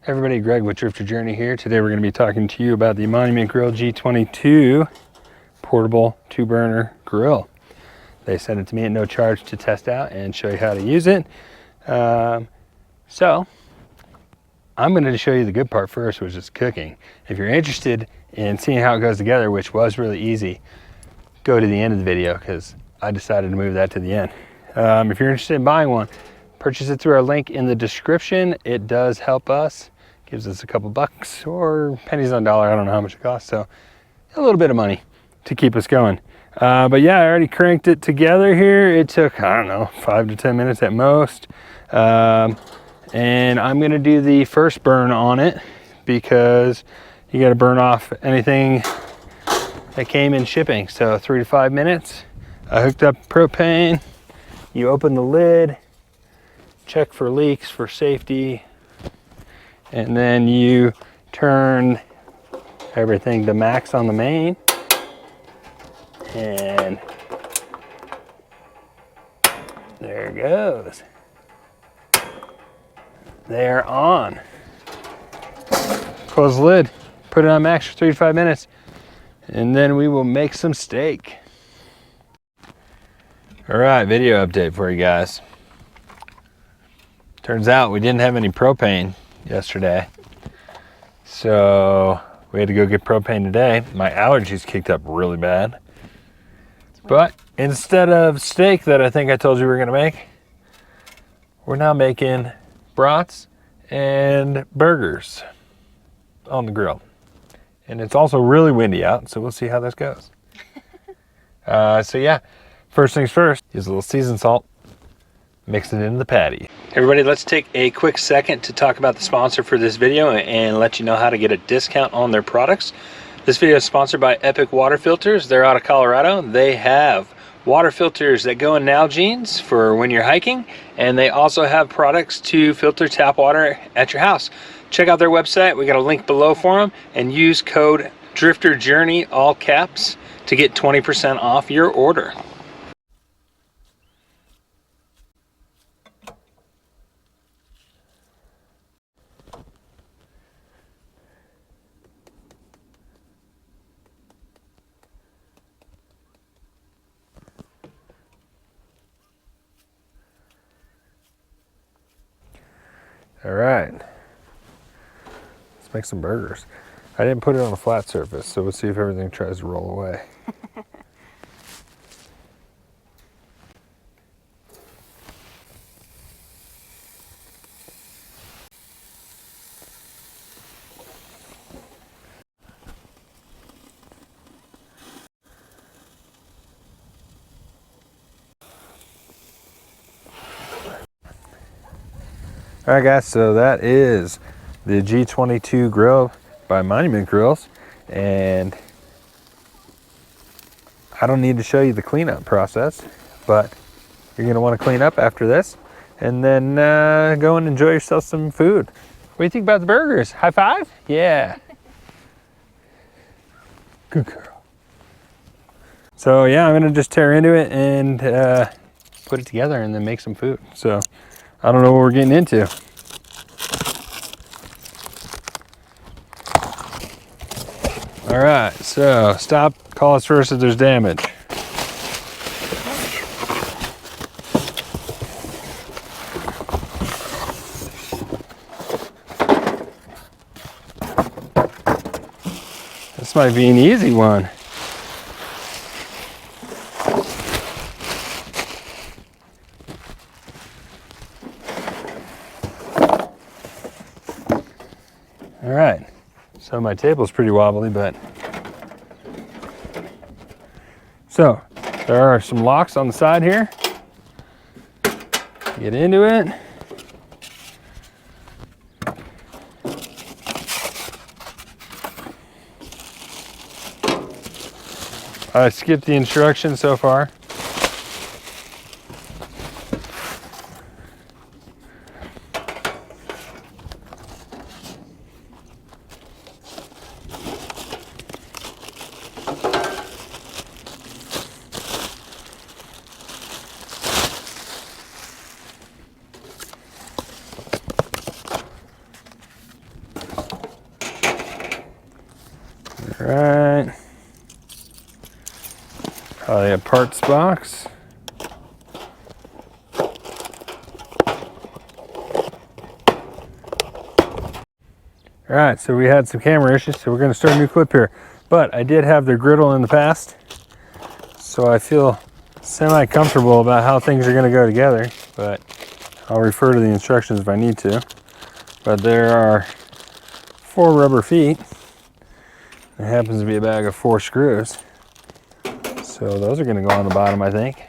Everybody, Greg with Drifter Journey here. Today we're going to be talking to you about the Monument Grills G22 portable 2-burner grill. They sent it to me at no charge to test out and show you how to use it. So I'm going to show you the good part first, which is cooking. If you're interested in seeing how it goes together, which was really easy, go to the end of the video because I decided to move that to the end. If you're interested in buying one, purchase it through our link in the description. It does help us, gives us a couple bucks or pennies on dollar. I don't know how much it costs, so a little bit of money to keep us going. But yeah, I already cranked it together here. It took, I don't know, 5 to 10 minutes at most. And I'm gonna do the first burn on it because you gotta burn off anything that came in shipping. So 3 to 5 minutes. I hooked up propane. You open the lid, check for leaks for safety, and then you turn everything to max on the main, and there it goes. They're on. Close the lid, put it on max for 3 to 5 minutes, and then we will make some steak. All right, video update for you guys. Turns out we didn't have any propane yesterday, so we had to go get propane today. My allergies kicked up really bad. But instead of steak that I think I told you we were gonna make, we're now making brats and burgers on the grill. And it's also really windy out, so we'll see how this goes. So yeah, first things first, use a little seasoned salt, mix it into the patty. Everybody, let's take a quick second to talk about the sponsor for this video and let you know how to get a discount on their products. This video is sponsored by Epic Water Filters. They're out of Colorado. They have water filters that go in Nalgene's for when you're hiking, and they also have products to filter tap water at your house. Check out their website. We got a link below for them, and use code DrifterJourney, all caps, to get 20% off your order. All right, let's make some burgers. I didn't put it on a flat surface, so we'll see if everything tries to roll away. All right, guys, so that is the G22 grill by Monument Grills, and I don't need to show you the cleanup process, but you're gonna want to clean up after this and then go and enjoy yourself some food. What do you think about the burgers? High five? Yeah. Good girl. So yeah, I'm gonna just tear into it and put it together and then make some food. So I don't know what we're getting into. All right, so stop, call us first if there's damage. This might be an easy one. All right, so my table's pretty wobbly, but so there are some locks on the side here. Get into it. I skipped the instructions so far. Right. Probably a parts box. All right, so we had some camera issues, so we're going to start a new clip here. But I did have the griddle in the past, so I feel semi-comfortable about how things are going to go together. But I'll refer to the instructions if I need to. But there are 4 rubber feet. It happens to be a bag of 4 screws. So those are going to go on the bottom, I think.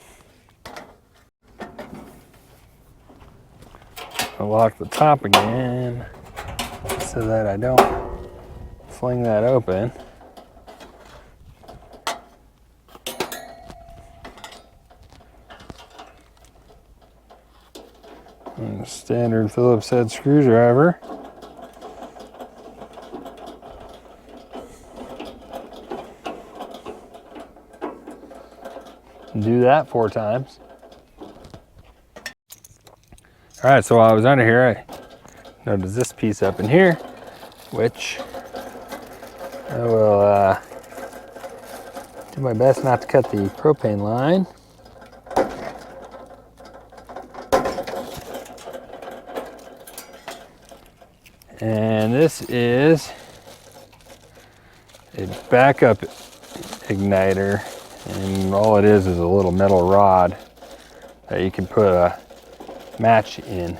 I'll lock the top again, so that I don't fling that open. And a standard Phillips head screwdriver. Do that 4 times. All right, so while I was under here, I noticed this piece up in here, which I will do my best not to cut the propane line. And this is a backup igniter, and all it is a little metal rod that you can put a match in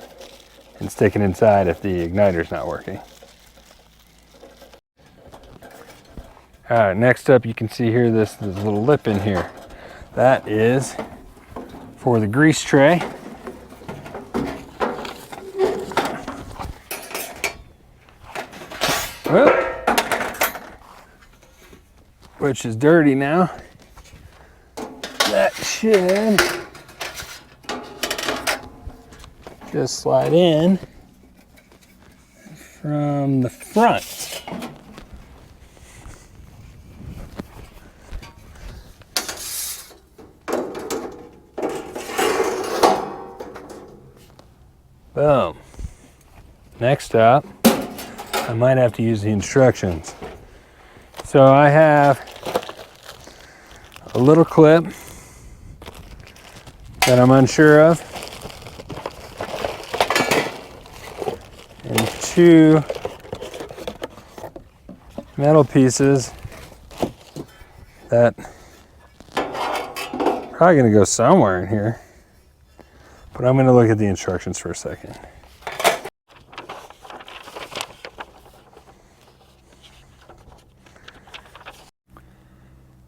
and stick it inside if the igniter's not working. All right, next up you can see here this little lip in here. That is for the grease tray. Whoop. Which is dirty now. That should just slide in from the front. Boom. Next up, I might have to use the instructions. So I have a little clip that I'm unsure of, and 2 metal pieces that are probably going to go somewhere in here, but I'm going to look at the instructions for a second.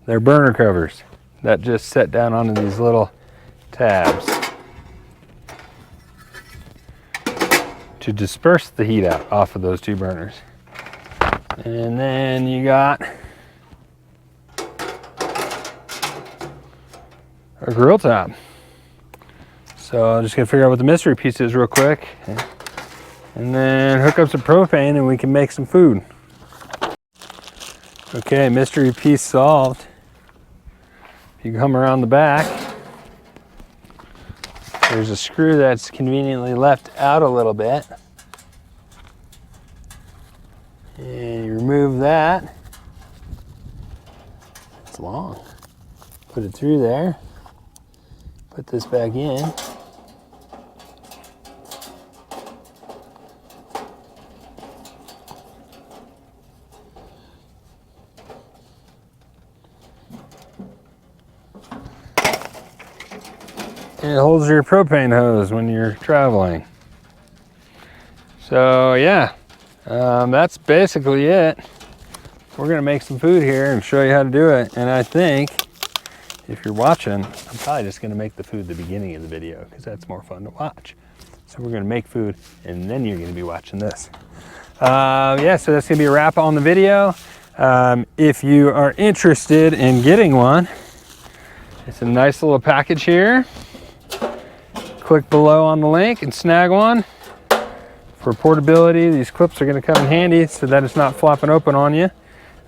They're burner covers that just set down onto these little tabs to disperse the heat out off of those 2 burners. And then you got a grill top. So I'm just gonna figure out what the mystery piece is real quick, and then hook up some propane and we can make some food. Okay, mystery piece solved. You come around the back, there's a screw that's conveniently left out a little bit. And you remove that. It's long. Put it through there. Put this back in. It holds your propane hose when you're traveling. So yeah, that's basically it. We're gonna make some food here and show you how to do it. And I think if you're watching, I'm probably just gonna make the food the beginning of the video because that's more fun to watch. So we're gonna make food and then you're gonna be watching this. Yeah, so that's gonna be a wrap on the video. If you are interested in getting one, it's a nice little package here. Click below on the link and snag one. For portability, these clips are going to come in handy so that it's not flopping open on you.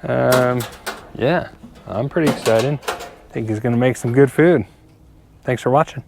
Yeah, I'm pretty excited. I think it's going to make some good food. Thanks for watching.